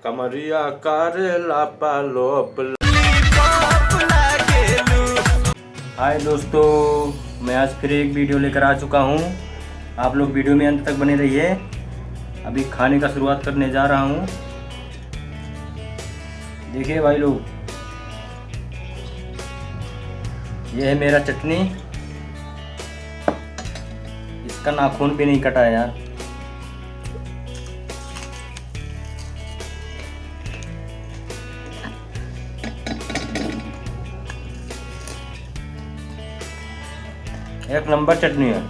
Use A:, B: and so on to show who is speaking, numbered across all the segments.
A: कमरिया करेला पालोप। हाय दोस्तों, मैं आज फिर एक वीडियो लेकर आ चुका हूँ। आप लोग वीडियो में अंत तक बने रहिए। अभी खाने का शुरुआत करने जा रहा हूँ। देखिए भाई लोग, ये है मेरा चटनी। इसका नाखून भी नहीं कटा है यार। एक नंबर चटनी है।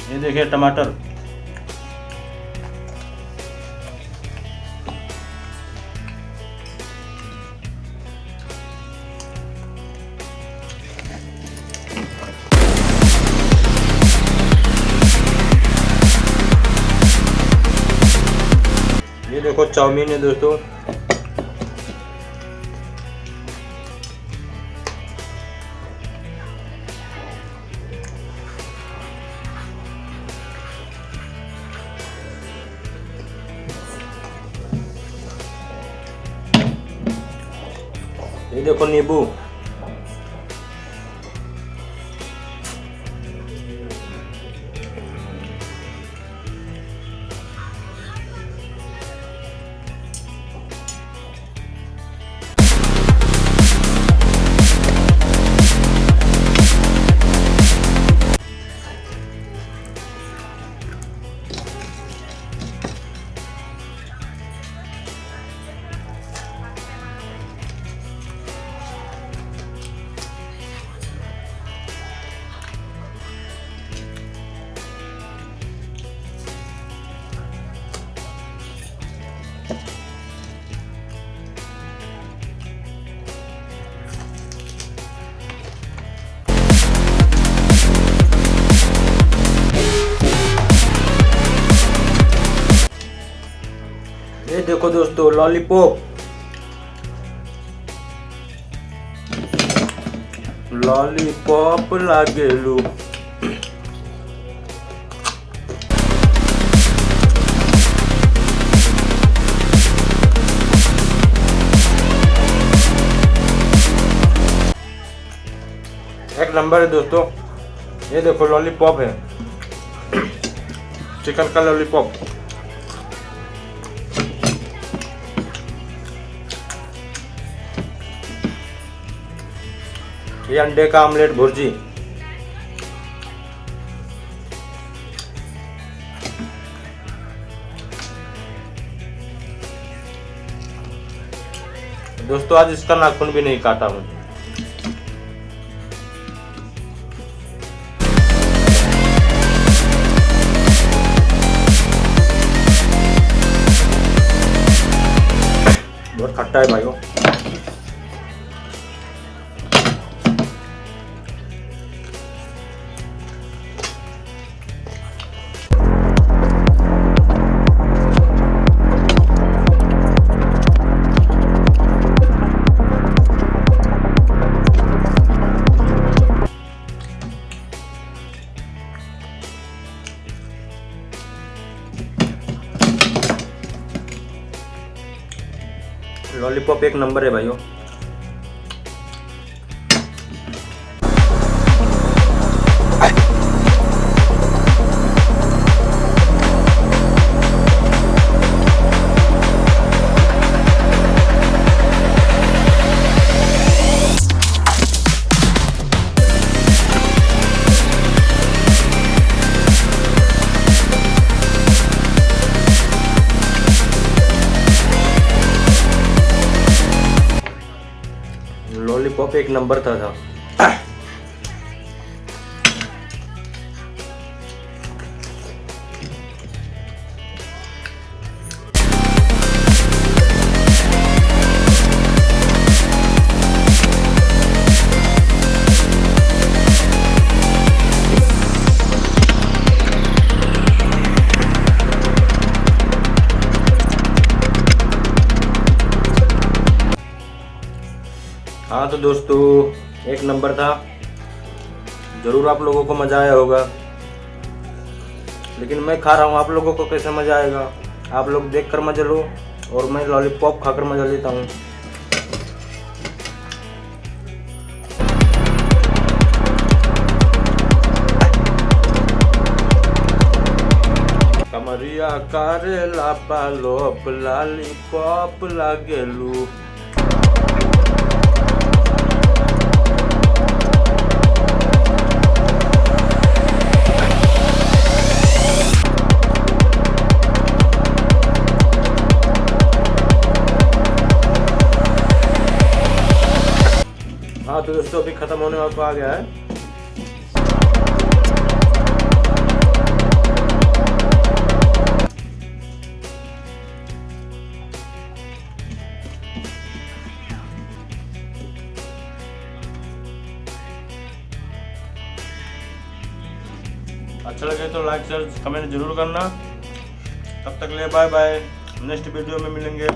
A: ये देखिए टमाटर। ये देखो चाउमीन है दोस्तों। ये देखो नींबू। ये देखो दोस्तों लॉलीपॉप। लॉलीपॉप लागेलू। एक नंबर है दोस्तों। ये देखो लॉलीपॉप है, चिकन का लॉलीपॉप। ये अंडे का आमलेट भुर्जी। दोस्तों आज इसका नाखून भी नहीं काटा हूं। बहुत खट्टा है भाइयों। लॉलीपॉप एक नंबर है भाइयों। लॉलीपॉप एक नंबर था। हाँ तो दोस्तों, एक नंबर था। ज़रूर आप लोगों को मज़ा आया होगा, लेकिन मैं खा रहा हूँ, आप लोगों को कैसे मज़ा आएगा? आप लोग देख कर मज़ा लो और मैं लॉलीपॉप खाकर मज़ा लेता हूँ। कमरिया करेला पालोप लॉलीपॉप लागेलू। हाँ तो दोस्तों, अभी खत्म होने वाला आ गया है। अच्छा लगे तो लाइक शेयर कमेंट जरूर करना। तब तक ले बाय बाय, नेक्स्ट वीडियो में मिलेंगे।